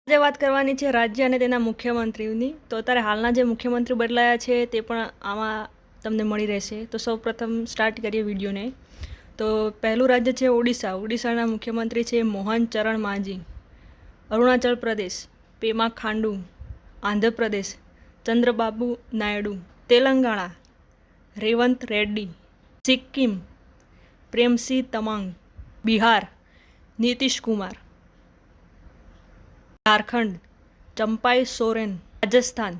આજે વાત કરવાની છે રાજ્ય અને તેના મુખ્યમંત્રીની. તો અત્યારે હાલના જે મુખ્યમંત્રી બદલાયા છે તે પણ આમાં તમને મળી રહેશે. તો સૌપ્રથમ સ્ટાર્ટ કરીએ વિડીયોને. તો પહેલું રાજ્ય છે ઓડિશા. ઓડિશાના મુખ્યમંત્રી છે મોહન ચરણ માંઝી. અરુણાચલ પ્રદેશ પેમા ખાંડુ. આંધ્રપ્રદેશ ચંદ્રબાબુ નાયડુ. તેલંગાણા રેવંત રેડ્ડી. સિક્કિમ પ્રેમસિંહ તમાંગ. બિહાર નીતિશ કુમાર. ઝારખંડ ચંપાઈ સોરેન. રાજસ્થાન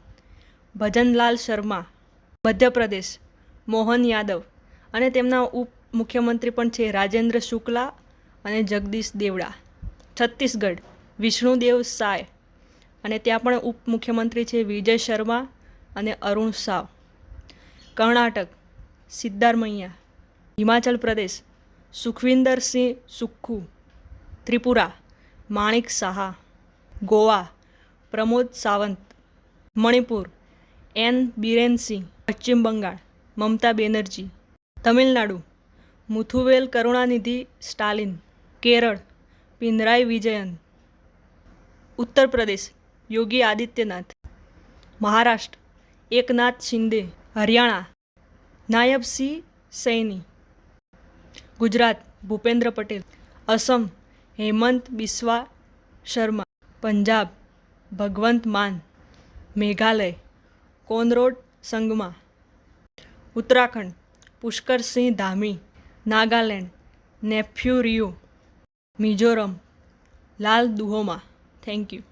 ભજનલાલ શર્મા. મધ્યપ્રદેશ મોહન યાદવ અને તેમના ઉપ મુખ્યમંત્રી પણ છે રાજેન્દ્ર શુક્લા અને જગદીશ દેવડા. છત્તીસગઢ વિષ્ણુદેવ સાય અને ત્યાં પણ ઉપ મુખ્યમંત્રી છે વિજય શર્મા અને અરુણ સાવ. કર્ણાટક સિદ્ધારમૈયા. હિમાચલ પ્રદેશ સુખવિન્દર સિંહ સુક્ખુ. ત્રિપુરા માણિક સાહા. ગોવા પ્રમોદ સાવંત. મણિપુર એન બિરેન સિંહ. પશ્ચિમ બંગાળ મમતા બેનર્જી. તમિલનાડુ મુથુવેલ કરુણાનિધિ સ્ટાલિન. કેરળ પિનરાઈ વિજયન. ઉત્તર પ્રદેશ યોગી આદિત્યનાથ. મહારાષ્ટ્ર એકનાથ શિંદે. હરિયાણા નાયબ સિંહ Saini. Gujarat Bhupendra Patel. Assam Hemant Biswa Sharma. Punjab Bhagwant Mann. Meghalaya Conrad Sangma. Uttarakhand Pushkar Singh Dhami. Nagaland Neiphiu Rio. Mizoram Lal Duhoma. Thank you.